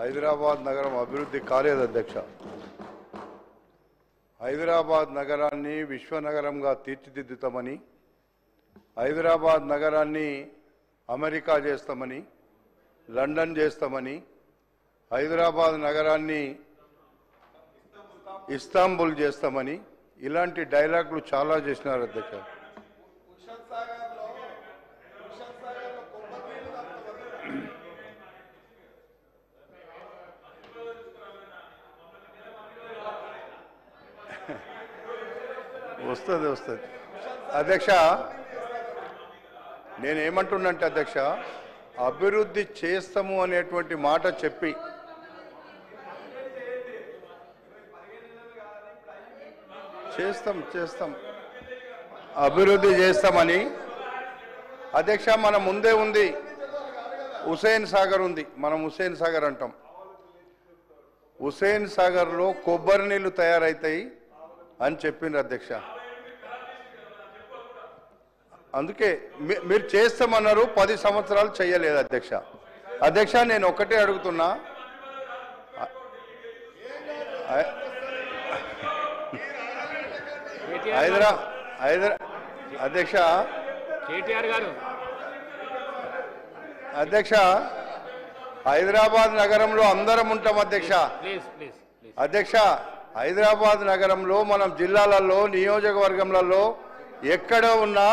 హైదరాబాద్ నగరం అభివృద్ధి కాలేదు అధ్యక్ష. హైదరాబాద్ నగరాన్ని విశ్వనగరంగా తీర్చిదిద్దుతామని, హైదరాబాద్ నగరాన్ని అమెరికా చేస్తామని, లండన్ చేస్తామని, హైదరాబాద్ నగరాన్ని ఇస్తాంబుల్ చేస్తామని ఇలాంటి డైలాగులు చాలా చేసినారు అధ్యక్ష. వస్తుంది అధ్యక్ష. నేనేమంటున్నంటే అధ్యక్ష, అభివృద్ధి చేస్తాము అనేటువంటి మాట చెప్పి చేస్తాం అభివృద్ధి చేస్తామని అధ్యక్ష, మన ముందే ఉంది హుసేన్ సాగర్ ఉంది. మనం హుసేన్ సాగర్ అంటాం. హుసేన్ సాగర్లో కొబ్బరి నీళ్లు తయారవుతాయి అని చెప్పిండ్రు అధ్యక్ష. అందుకే మీరు చేస్తామన్నారు, 10 సంవత్సరాలు చేయలేదు అధ్యక్ష. అధ్యక్ష, నేను ఒకటే అడుగుతున్నా, అధ్యక్ష అధ్యక్ష హైదరాబాద్ నగరంలో అందరం ఉంటాం అధ్యక్ష. అధ్యక్ష, హైదరాబాద్ నగరంలో మనం జిల్లాలలో నియోజకవర్గంలలో ఎక్కడ ఉన్నా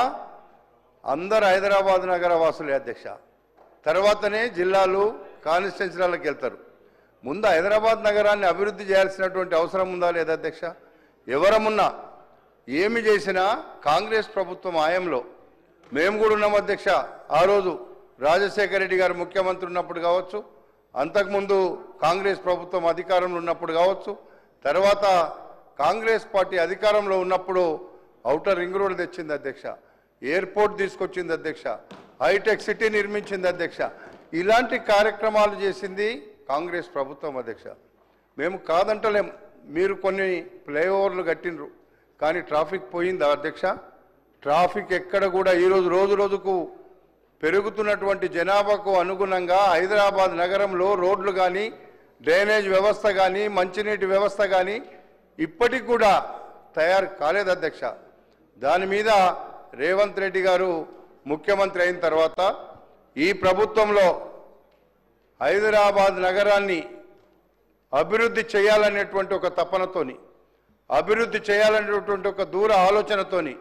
అందరు హైదరాబాద్ నగర వాసులే అధ్యక్ష. తర్వాతనే జిల్లాలు కాన్స్టిట్యున్సీలకు వెళ్తారు. ముందు హైదరాబాద్ నగరాన్ని అభివృద్ధి చేయాల్సినటువంటి అవసరం ఉందా లేదా అధ్యక్ష? ఎవరమున్నా ఏమి చేసినా కాంగ్రెస్ ప్రభుత్వం హయాంలో మేము కూడా ఉన్నాం అధ్యక్ష. ఆ రోజు రాజశేఖర రెడ్డి గారు ముఖ్యమంత్రి ఉన్నప్పుడు కావచ్చు, అంతకుముందు కాంగ్రెస్ ప్రభుత్వం అధికారంలో ఉన్నప్పుడు కావచ్చు, తర్వాత కాంగ్రెస్ పార్టీ అధికారంలో ఉన్నప్పుడు ఔటర్ రింగ్ రోడ్ తెచ్చింది అధ్యక్ష, ఎయిర్పోర్ట్ తీసుకొచ్చింది అధ్యక్ష, హైటెక్ సిటీ నిర్మించింది అధ్యక్ష. ఇలాంటి కార్యక్రమాలు చేసింది కాంగ్రెస్ ప్రభుత్వం అధ్యక్ష. మేము కాదంటలేం. మీరు కొన్ని ఫ్లైఓవర్లు కట్టినరు, కానీ ట్రాఫిక్ పోయిందా అధ్యక్ష? ట్రాఫిక్ ఎక్కడ కూడా ఈరోజు రోజు రోజుకు పెరుగుతున్నటువంటి జనాభాకు అనుగుణంగా హైదరాబాద్ నగరంలో రోడ్లు కానీ, డ్రైనేజ్ వ్యవస్థ కానీ, మంచినీటి వ్యవస్థ కానీ ఇప్పటికి కూడా తయారు కాలేదు అధ్యక్ష. దాని మీద రేవంత్ రెడ్డి గారు ముఖ్యమంత్రి అయిన తర్వాత ఈ ప్రభుత్వంలో హైదరాబాద్ నగరాన్ని అభివృద్ధి చేయాలనేటువంటి ఒక తపనతోని, అభివృద్ధి చేయాలనేటువంటి ఒక దూర ఆలోచనతోని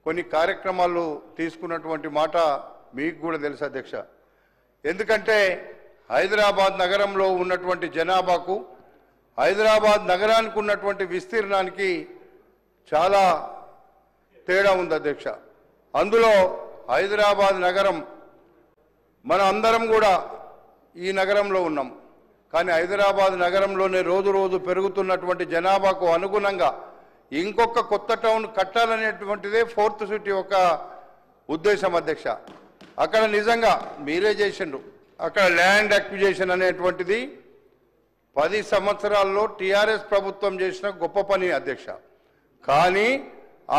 కొన్ని కార్యక్రమాలు తీసుకున్నటువంటి మాట మీకు కూడా తెలుసు అధ్యక్ష. ఎందుకంటే హైదరాబాద్ నగరంలో ఉన్నటువంటి జనాభాకు, హైదరాబాద్ నగరానికి ఉన్నటువంటి విస్తీర్ణానికి చాలా తేడా ఉంది అధ్యక్ష. అందులో హైదరాబాద్ నగరం, మన అందరం కూడా ఈ నగరంలో ఉన్నాం, కానీ హైదరాబాద్ నగరంలోనే రోజు రోజు పెరుగుతున్నటువంటి జనాభాకు అనుగుణంగా ఇంకొక కొత్త టౌన్ కట్టాలనేటువంటిదే 4th సిటీ ఒక ఉద్దేశం అధ్యక్ష. అక్కడ నిజంగా మీరే చేసిండ్రు. అక్కడ ల్యాండ్ అక్విజిషన్ అనేటువంటిది 10 సంవత్సరాల్లో టీఆర్ఎస్ ప్రభుత్వం చేసిన గొప్ప పని అధ్యక్ష. కానీ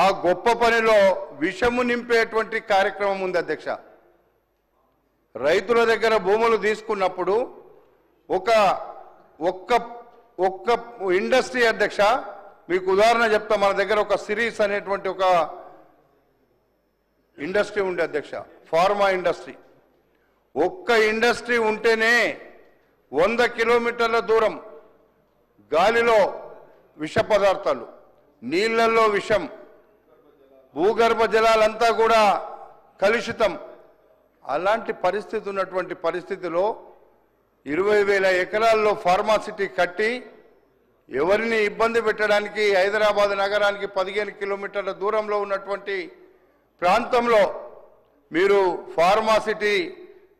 ఆ గొప్ప పనిలో విషము నింపేటువంటి కార్యక్రమం ఉంది అధ్యక్ష. రైతుల దగ్గర భూములు తీసుకున్నప్పుడు ఒక్క ఇండస్ట్రీ అధ్యక్ష, మీకు ఉదాహరణ చెప్తా. మన దగ్గర ఒక సిరీస్ అనేటువంటి ఒక ఇండస్ట్రీ ఉండే అధ్యక్ష, ఫార్మా ఇండస్ట్రీ. ఒక్క ఇండస్ట్రీ ఉంటేనే 100 కిలోమీటర్ల దూరం గాలిలో విష పదార్థాలు, నీళ్లలో విషం, భూగర్భ జలాలంతా కూడా కలుషితం. అలాంటి పరిస్థితి ఉన్నటువంటి పరిస్థితిలో 20,000 ఎకరాల్లో ఫార్మాసిటీ కట్టి ఎవరిని ఇబ్బంది పెట్టడానికి హైదరాబాద్ నగరానికి 15 కిలోమీటర్ల దూరంలో ఉన్నటువంటి ప్రాంతంలో మీరు ఫార్మాసిటీ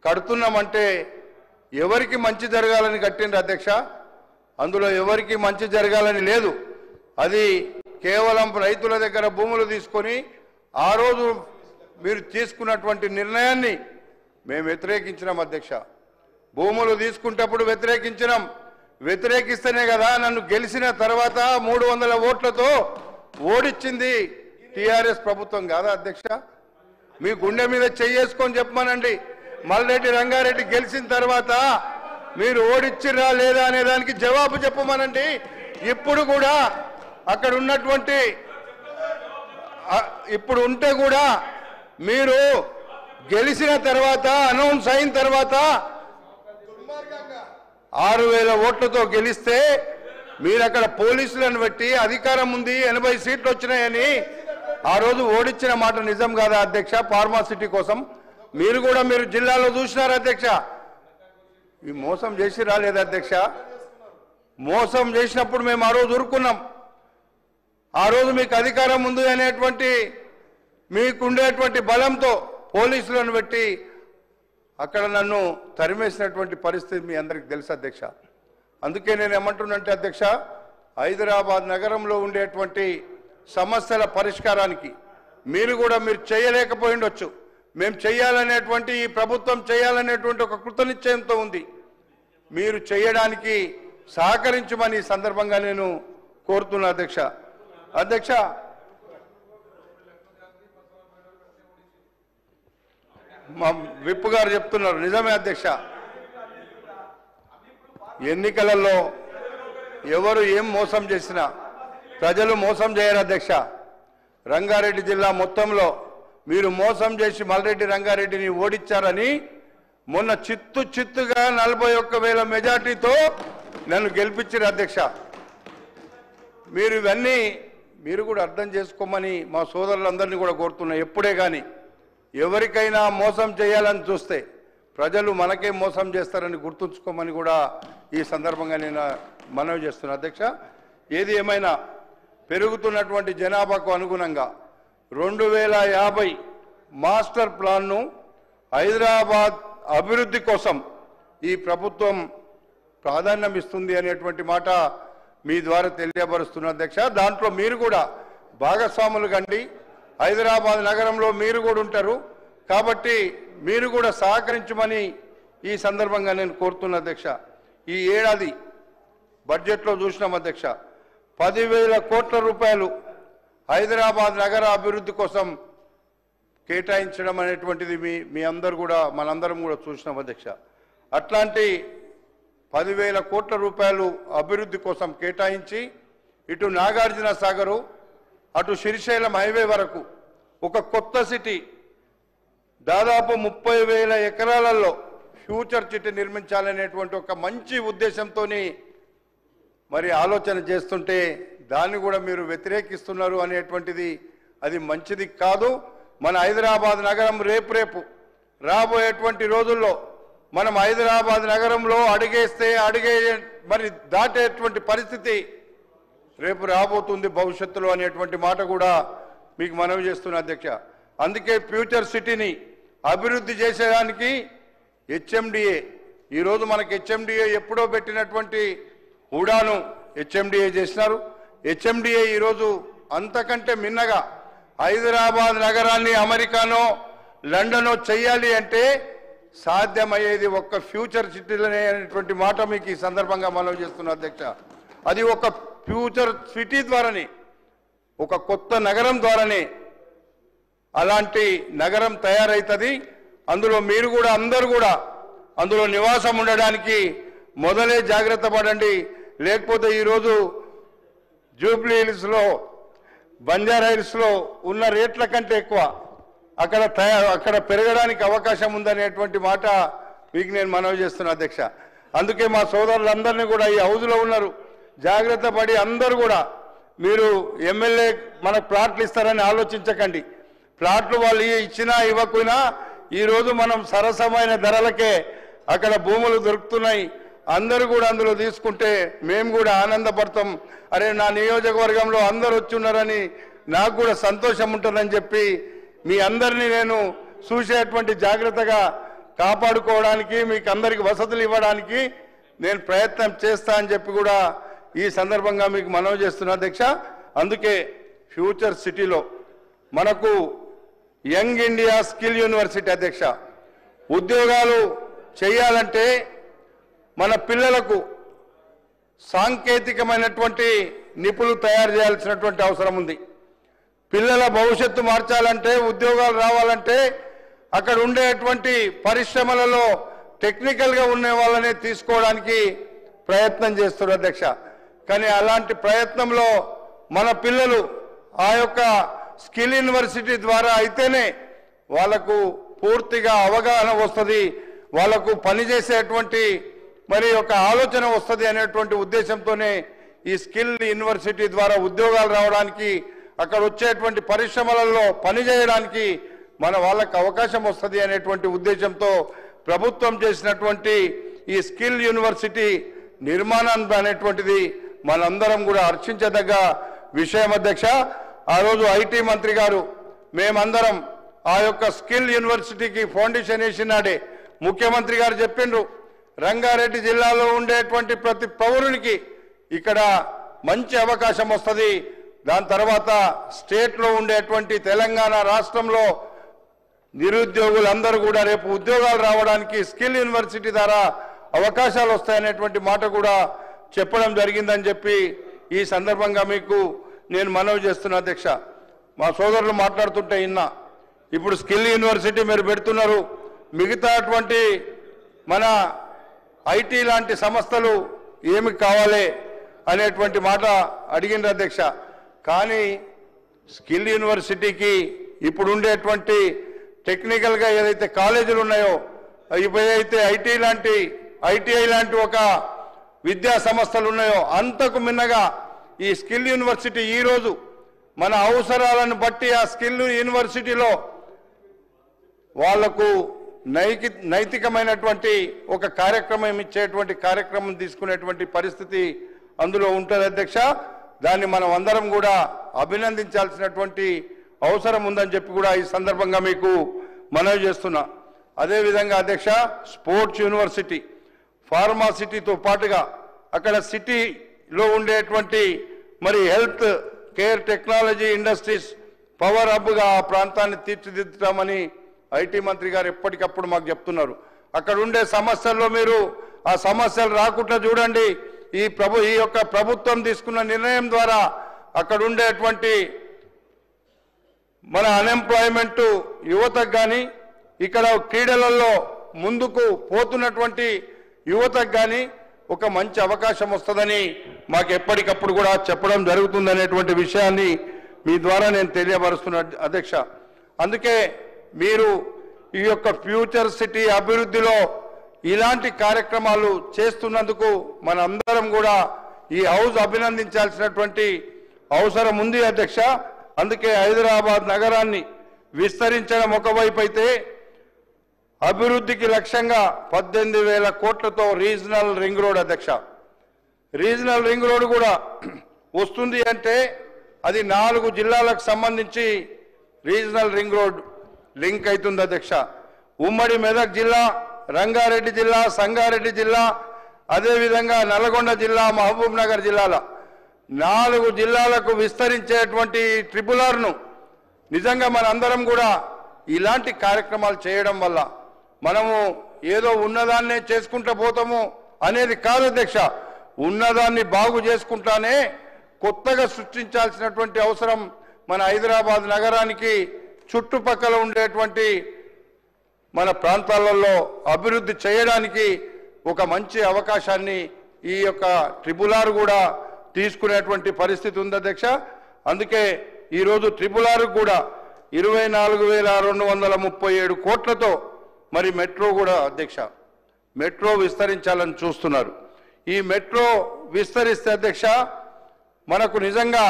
కడుతున్నామంటే ఎవరికి మంచి జరగాలని కట్టిండ్రు అధ్యక్ష? అందులో ఎవరికి మంచి జరగాలని లేదు. అది కేవలం రైతుల దగ్గర భూములు తీసుకొని ఆ రోజు మీరు తీసుకున్నటువంటి నిర్ణయాన్ని మేము వ్యతిరేకించినాం అధ్యక్ష. భూములు తీసుకుంటప్పుడు వ్యతిరేకించినాం. వ్యతిరేకిస్తేనే కదా నన్ను గెలిచిన తర్వాత 300 ఓట్లతో ఓడించింది టీఆర్ఎస్ ప్రభుత్వం కాదా అధ్యక్ష? మీ గుండె మీద చేసుకొని చెప్పమనండి. మల్రెడ్డి రంగారెడ్డి గెలిచిన తర్వాత మీరు ఓడిచ్చిరా లేదా అనే దానికి జవాబు చెప్పమనండి. ఇప్పుడు కూడా అక్కడ ఉన్నటువంటి ఇప్పుడు ఉంటే కూడా మీరు గెలిచిన తర్వాత అనౌన్స్ అయిన తర్వాత 6,000 ఓట్లతో గెలిస్తే మీరు అక్కడ పోలీసులను పెట్టి అధికారం ఉంది 80 సీట్లు వచ్చినాయని ఆ రోజు ఓడించిన మాట నిజం కాదా అధ్యక్ష? ఫార్మాసిటీ కోసం మీరు కూడా మీరు జిల్లాలో చూసినారు అధ్యక్ష. ఈ మోసం చేసి రాలేదు అధ్యక్ష. మోసం చేసినప్పుడు మేము ఆ రోజు ఊరుకున్నాం. ఆ రోజు మీకు అధికారం ఉంది అనేటువంటి మీకుండేటువంటి బలంతో పోలీసులను పెట్టి అక్కడ నన్ను తరిమేసినటువంటి పరిస్థితి మీ అందరికీ తెలుసు అధ్యక్ష. అందుకే నేను ఏమంటున్నంటే అధ్యక్ష, హైదరాబాద్ నగరంలో ఉండేటువంటి సమస్యల పరిష్కారానికి మీరు చేయలేకపోయి ఉండొచ్చు. మేము చేయాలనేటువంటి ఈ ప్రభుత్వం చేయాలనేటువంటి ఒక కృతనిశ్చయంతో ఉంది. మీరు చేయడానికి సహకరించమని ఈ సందర్భంగా నేను కోరుతున్నా అధ్యక్ష. అధ్యక్ష, మా విప్ గారు చెప్తున్నారు, నిజమే అధ్యక్ష. ఎన్నికలలో ఎవరు ఏం మోసం చేసినా ప్రజలు మోసం చేయరు అధ్యక్ష. రంగారెడ్డి జిల్లా మొత్తంలో మీరు మోసం చేసి మల్రెడ్డి రంగారెడ్డిని ఓడించారని మొన్న చిత్తుగా 41,000 మెజార్టీతో నన్ను గెలిపించారు అధ్యక్ష. మీరు ఇవన్నీ మీరు కూడా అర్థం చేసుకోమని మా సోదరులందరినీ కూడా కోరుతున్నా. ఎప్పుడే కానీ ఎవరికైనా మోసం చేయాలని చూస్తే ప్రజలు మనకే మోసం చేస్తారని గుర్తుంచుకోమని కూడా ఈ సందర్భంగా నేను మనవి చేస్తున్నా అధ్యక్ష. ఏది ఏమైనా పెరుగుతున్నటువంటి జనాభాకు అనుగుణంగా 2050 మాస్టర్ ప్లాన్ను హైదరాబాద్ అభివృద్ధి కోసం ఈ ప్రభుత్వం ప్రాధాన్యం ఇస్తుంది అనేటువంటి మాట మీ ద్వారా తెలియపరుస్తున్న అధ్యక్ష. దాంట్లో మీరు కూడా భాగస్వాములు కండి. హైదరాబాద్ నగరంలో మీరు కూడా ఉంటారు కాబట్టి మీరు కూడా సహకరించమని ఈ సందర్భంగా నేను కోరుతున్న అధ్యక్ష. ఈ ఏడాది బడ్జెట్లో చూసినాం అధ్యక్ష, 10,000 కోట్ల రూపాయలు హైదరాబాద్ నగర అభివృద్ధి కోసం కేటాయించడం అనేటువంటిది మీ అందరూ కూడా మనందరం కూడా చూసినాం అధ్యక్ష. అట్లాంటి 10,000 కోట్ల రూపాయలు అభివృద్ధి కోసం కేటాయించి ఇటు నాగార్జున సాగరు అటు శ్రీశైలం హైవే వరకు ఒక కొత్త సిటీ దాదాపు 30,000 ఎకరాలలో ఫ్యూచర్ సిటీ నిర్మించాలనేటువంటి ఒక మంచి ఉద్దేశంతో మరి ఆలోచన చేస్తుంటే దాన్ని కూడా మీరు వ్యతిరేకిస్తున్నారు అనేటువంటిది అది మంచిది కాదు. మన హైదరాబాద్ నగరం రేపు రాబోయేటువంటి రోజుల్లో మనం హైదరాబాద్ నగరంలో అడిగే మరి దాటేటువంటి పరిస్థితి రేపు రాబోతుంది భవిష్యత్తులో అనేటువంటి మాట కూడా మీకు మనవి చేస్తున్నా అధ్యక్ష. అందుకే ఫ్యూచర్ సిటీని అభివృద్ధి చేసేదానికి హెచ్ఎండిఏ ఈరోజు మనకి హెచ్ఎండిఏ ఎప్పుడో పెట్టినటువంటి హుడాను హెచ్ఎండిఏ చేసినారు. హెచ్ఎండిఏ ఈరోజు అంతకంటే మిన్నగా హైదరాబాద్ నగరాన్ని అమెరికానో లండనో చేయాలి అంటే సాధ్యమయ్యేది ఒక్క ఫ్యూచర్ సిటీలోనే అనేటువంటి మాట మీకు ఈ సందర్భంగా మనవి చేస్తున్నా అధ్యక్ష. అది ఒక ఫ్యూచర్ సిటీ ద్వారానే, ఒక కొత్త నగరం ద్వారానే అలాంటి నగరం తయారవుతుంది. అందులో మీరు కూడా అందరూ కూడా అందులో నివాసం ఉండడానికి మొదలే జాగ్రత్త పడండి. లేకపోతే ఈరోజు జూబ్లీ హిల్స్లో బంజారా హిల్స్లో ఉన్న రేట్ల కంటే ఎక్కువ అక్కడ పెరగడానికి అవకాశం ఉందనేటువంటి మాట మీకు నేను మనవి చేస్తున్నా అధ్యక్ష. అందుకే మా సోదరులందరినీ కూడా ఈ హౌజ్లో ఉన్నారు, జాగ్రత్త పడి అందరూ కూడా మీరు ఎమ్మెల్యే మనకు ప్లాట్లు ఇస్తారని ఆలోచించకండి. ప్లాట్లు వాళ్ళు ఇచ్చినా ఇవ్వకపోయినా ఈరోజు మనం సరసమైన ధరలకే అక్కడ భూములు దొరుకుతున్నాయి. అందరూ కూడా అందులో తీసుకుంటే మేము కూడా ఆనందపడతాం. అరే నా నియోజకవర్గంలో అందరూ వచ్చి ఉన్నారని నాకు కూడా సంతోషం ఉంటుందని చెప్పి మీ అందరినీ నేను చూసేటువంటి జాగ్రత్తగా కాపాడుకోవడానికి మీకు అందరికి వసతులు ఇవ్వడానికి నేను ప్రయత్నం చేస్తా అని చెప్పి కూడా ఈ సందర్భంగా మీకు మనవి చేస్తున్నా అధ్యక్ష. అందుకే ఫ్యూచర్ సిటీలో మనకు యంగ్ ఇండియా స్కిల్ యూనివర్సిటీ అధ్యక్ష, ఉద్యోగాలు చేయాలంటే మన పిల్లలకు సాంకేతికమైనటువంటి నిపుణులు తయారు చేయాల్సినటువంటి అవసరం ఉంది. పిల్లల భవిష్యత్తు మార్చాలంటే, ఉద్యోగాలు రావాలంటే అక్కడ ఉండేటువంటి పరిశ్రమలలో టెక్నికల్గా ఉన్న వాళ్ళనే తీసుకోవడానికి ప్రయత్నం చేస్తున్నారు అధ్యక్ష. కానీ అలాంటి ప్రయత్నంలో మన పిల్లలు ఆ యొక్క స్కిల్ యూనివర్సిటీ ద్వారా అయితేనే వాళ్ళకు పూర్తిగా అవగాహన వస్తుంది, వాళ్ళకు పనిచేసేటువంటి మరి ఒక ఆలోచన వస్తుంది అనేటువంటి ఉద్దేశంతోనే ఈ స్కిల్ యూనివర్సిటీ ద్వారా ఉద్యోగాలు రావడానికి, అక్కడ వచ్చేటువంటి పరిశ్రమలలో పనిచేయడానికి మన వాళ్ళకు అవకాశం వస్తుంది అనేటువంటి ఉద్దేశంతో ప్రభుత్వం చేసినటువంటి ఈ స్కిల్ యూనివర్సిటీ నిర్మాణం అనేటువంటిది మనందరం కూడా హర్షించదగ్గ విషయం అధ్యక్ష. ఆ రోజు ఐటీ మంత్రి గారు మేమందరం ఆ యొక్క స్కిల్ యూనివర్సిటీకి ఫౌండేషన్ వేసినాడే ముఖ్యమంత్రి గారు చెప్పిండ్రు, రంగారెడ్డి జిల్లాలో ఉండేటువంటి ప్రతి పౌరునికి ఇక్కడ మంచి అవకాశం వస్తుంది. దాని తర్వాత స్టేట్లో ఉండేటువంటి తెలంగాణ రాష్ట్రంలో నిరుద్యోగులందరూ కూడా రేపు ఉద్యోగాలు రావడానికి స్కిల్ యూనివర్సిటీ ద్వారా అవకాశాలు వస్తాయనేటువంటి మాట కూడా చెప్పడం జరిగిందని చెప్పి ఈ సందర్భంగా మీకు నేను మనవి చేస్తున్నా అధ్యక్ష. మా సోదరులు మాట్లాడుతుంటే ఇన్నా, ఇప్పుడు స్కిల్ యూనివర్సిటీ మీరు పెడుతున్నారు, మిగతా అటువంటి మన ఐటీ లాంటి సంస్థలు ఏమి కావాలి అనేటువంటి మాట అడిగిండ్రు అధ్యక్ష. కానీ స్కిల్ యూనివర్సిటీకి ఇప్పుడు ఉండేటువంటి టెక్నికల్గా ఏదైతే కాలేజీలు ఉన్నాయో, ఏదైతే ఐటీఐ లాంటి ఒక విద్యా సంస్థలు ఉన్నాయో అంతకు మిన్నగా ఈ స్కిల్ యూనివర్సిటీ ఈరోజు మన అవసరాలను బట్టి ఆ స్కిల్ యూనివర్సిటీలో వాళ్లకు నైతికమైనటువంటి ఒక కార్యక్రమం ఇచ్చేటువంటి కార్యక్రమం తీసుకునేటువంటి పరిస్థితి అందులో ఉంటుంది అధ్యక్ష. దాన్ని మనం అందరం కూడా అభినందించాల్సినటువంటి అవసరం ఉందని చెప్పి కూడా ఈ సందర్భంగా మీకు మనవి చేస్తున్నా. అదేవిధంగా అధ్యక్ష, స్పోర్ట్స్ యూనివర్సిటీ, ఫార్మాసిటీతో పాటుగా అక్కడ సిటీలో ఉండేటువంటి మరి health care technology industries power హబ్గా ఆ ప్రాంతాన్ని తీర్చిదిద్దుతామని ఐటీ మంత్రి గారు ఎప్పటికప్పుడు మాకు చెప్తున్నారు. అక్కడ ఉండే సమస్యల్లో మీరు ఆ సమస్యలు రాకుండా చూడండి. ఈ యొక్క ప్రభుత్వం తీసుకున్న నిర్ణయం ద్వారా అక్కడ ఉండేటువంటి మన అన్ఎంప్లాయ్మెంట్ యువతకు కానీ, ఇక్కడ క్రీడలలో ముందుకు పోతున్నటువంటి యువతకు కానీ ఒక మంచి అవకాశం వస్తుందని మాకు ఎప్పటికప్పుడు కూడా చెప్పడం జరుగుతుందనేటువంటి విషయాన్ని మీ ద్వారా నేను తెలియపరుస్తున్నా అధ్యక్ష. అందుకే మీరు ఈ యొక్క ఫ్యూచర్ సిటీ అభివృద్ధిలో ఇలాంటి కార్యక్రమాలు చేస్తున్నందుకు మనందరం కూడా ఈ హౌస్ అభినందించాల్సినటువంటి అవసరం ఉంది అధ్యక్ష. అందుకే హైదరాబాద్ నగరాన్ని విస్తరించడం ఒకవైపు అయితే, అభివృద్ధికి లక్ష్యంగా 18,000 కోట్లతో రీజనల్ రింగ్ రోడ్ అధ్యక్ష. రీజనల్ రింగ్ రోడ్ కూడా వస్తుంది అంటే అది 4 జిల్లాలకు సంబంధించి రీజనల్ రింగ్ రోడ్ లింక్ అవుతుంది అధ్యక్ష. ఉమ్మడి మెదక్ జిల్లా, రంగారెడ్డి జిల్లా, సంగారెడ్డి జిల్లా, అదేవిధంగా నల్గొండ జిల్లా, మహబూబ్ నగర్ జిల్లాల 4 జిల్లాలకు విస్తరించేటువంటి ట్రిపుల్ ఆర్ను నిజంగా మనందరం కూడా ఇలాంటి కార్యక్రమాలు చేయడం వల్ల మనము ఏదో ఉన్నదాన్నే చేసుకుంటూ పోతాము అనేది కాదు అధ్యక్ష. ఉన్నదాన్ని బాగు చేసుకుంటానే కొత్తగా సృష్టించాల్సినటువంటి అవసరం మన హైదరాబాద్ నగరానికి చుట్టుపక్కల ఉండేటువంటి మన ప్రాంతాలలో అభివృద్ధి చేయడానికి ఒక మంచి అవకాశాన్ని ఈ యొక్క ట్రిపుల్ ఆర్ కూడా తీసుకునేటువంటి పరిస్థితి ఉంది అధ్యక్ష. అందుకే ఈరోజు ట్రిపుల్ ఆర్ కూడా 24,237 కోట్లతో మరి మెట్రో కూడా అధ్యక్ష, మెట్రో విస్తరించాలని చూస్తున్నారు. ఈ మెట్రో విస్తరిస్తే అధ్యక్ష మనకు నిజంగా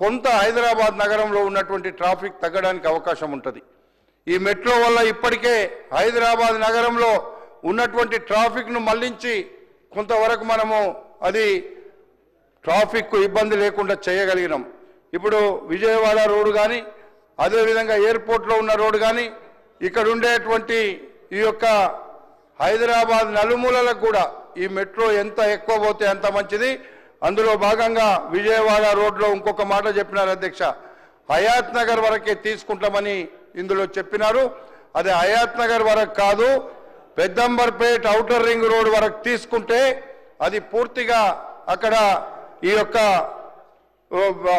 కొంత హైదరాబాద్ నగరంలో ఉన్నటువంటి ట్రాఫిక్ తగ్గడానికి అవకాశం ఉంటుంది. ఈ మెట్రో వల్ల ఇప్పటికే హైదరాబాద్ నగరంలో ఉన్నటువంటి ట్రాఫిక్ను మళ్లించి కొంతవరకు మనము అది ట్రాఫిక్ ఇబ్బంది లేకుండా చేయగలిగినాం. ఇప్పుడు విజయవాడ రోడ్డు కానీ, అదేవిధంగా ఎయిర్పోర్ట్లో ఉన్న రోడ్డు కానీ, ఇక్కడ ఉండేటువంటి ఈ యొక్క హైదరాబాద్ నలుమూలలకు కూడా ఈ మెట్రో ఎంత ఎక్కువ పోతే అంత మంచిది. అందులో భాగంగా విజయవాడ రోడ్లో ఇంకొక మాట చెప్పినారు అధ్యక్ష, హయాత్ నగర్ వరకే తీసుకుంటామని ఇందులో చెప్పినారు. అది హయాత్ నగర్ వరకు కాదు, పెద్దంబర్పేట్ ఔటర్ రింగ్ రోడ్ వరకు తీసుకుంటే అది పూర్తిగా అక్కడ ఈ యొక్క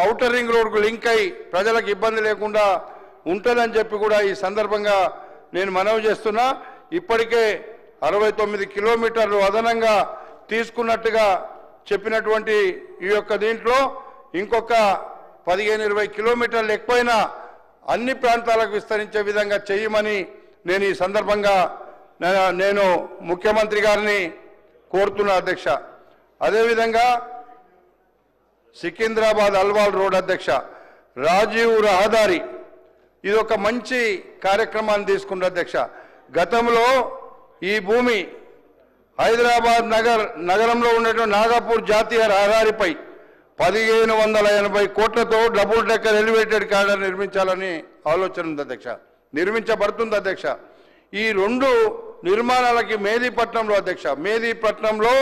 ఔటర్ రింగ్ రోడ్కు లింక్ అయి ప్రజలకు ఇబ్బంది లేకుండా ఉంటుందని చెప్పి కూడా ఈ సందర్భంగా నేను మనవి చేస్తున్నా. ఇప్పటికే 69 కిలోమీటర్లు అదనంగా తీసుకున్నట్టుగా చెప్పినటువంటి ఈ యొక్క దీంట్లో ఇంకొక 15-20 కిలోమీటర్లు ఎక్కువైనా అన్ని ప్రాంతాలకు విస్తరించే విధంగా చేయమని నేను ఈ సందర్భంగా నేను ముఖ్యమంత్రి గారిని కోరుతున్నా అధ్యక్ష. అదేవిధంగా సికింద్రాబాద్ అల్వాల్ రోడ్ అధ్యక్ష, రాజీవ్ రహదారి ఇది ఒక మంచి కార్యక్రమాన్ని తీసుకున్న అధ్యక్ష. గతంలో ఈ భూమి హైదరాబాద్ నగరంలో ఉన్నటువంటి నాగపూర్ జాతీయ రహదారిపై 1580 కోట్లతో డబుల్ డెక్కర్ ఎలివేటెడ్ కారిడార్ నిర్మించాలని ఆలోచన ఉంది అధ్యక్ష. నిర్మించబడుతుంది అధ్యక్ష. ఈ రెండు నిర్మాణాలకి మేదీపట్నంలో అధ్యక్ష, మేదీపట్నంలో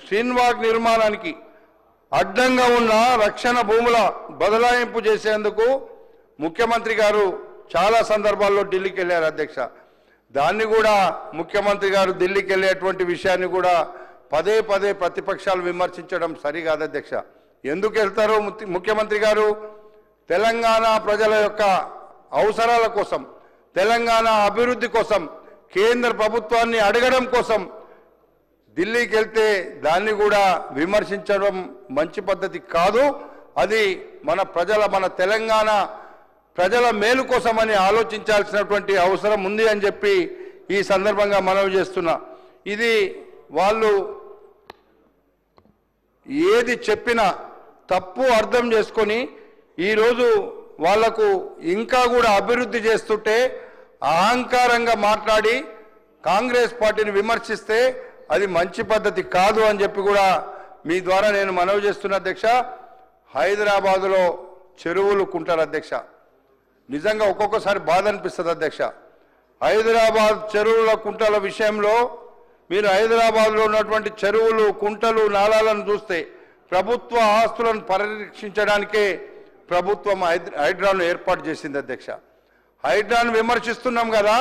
శ్రీన్వాగ్ నిర్మాణానికి అడ్డంగా ఉన్న రక్షణ భూముల బదలాయింపు చేసేందుకు ముఖ్యమంత్రి గారు చాలా సందర్భాల్లో ఢిల్లీకి వెళ్ళారు అధ్యక్ష. దాన్ని కూడా ముఖ్యమంత్రి గారు ఢిల్లీకి వెళ్ళేటువంటి విషయాన్ని కూడా పదే పదే ప్రతిపక్షాలు విమర్శించడం సరికాదు అధ్యక్ష. ఎందుకు వెళ్తారో ముఖ్యమంత్రి గారు తెలంగాణ ప్రజల యొక్క అవసరాల కోసం, తెలంగాణ అభివృద్ధి కోసం, కేంద్ర ప్రభుత్వాన్ని అడగడం కోసం ఢిల్లీకి వెళ్తే దాన్ని కూడా విమర్శించడం మంచి పద్ధతి కాదు. అది మన తెలంగాణ ప్రజల మేలు కోసమని ఆలోచించాల్సినటువంటి అవసరం ఉంది అని చెప్పి ఈ సందర్భంగా మనవి చేస్తున్నా. ఇది వాళ్ళు ఏది చెప్పినా తప్పు అర్థం చేసుకొని ఈరోజు వాళ్లకు ఇంకా కూడా అభివృద్ధి చేస్తుంటే అహంకారంగా మాట్లాడి కాంగ్రెస్ పార్టీని విమర్శిస్తే అది మంచి పద్ధతి కాదు అని చెప్పి కూడా మీ ద్వారా నేను మనవి చేస్తున్నా అధ్యక్ష. హైదరాబాదులో చెరువులు కుంటారు అధ్యక్ష, నిజంగా ఒక్కొక్కసారి బాధ అనిపిస్తుంది అధ్యక్ష. హైదరాబాద్ చెరువుల కుంటల విషయంలో మీరు హైదరాబాద్లో ఉన్నటువంటి చెరువులు, కుంటలు, నాలాలను చూస్తే ప్రభుత్వ ఆస్తులను పరిరక్షించడానికే ప్రభుత్వం హైడ్రాను ఏర్పాటు చేసింది అధ్యక్ష. హైడ్రాను విమర్శిస్తున్నాం కదా,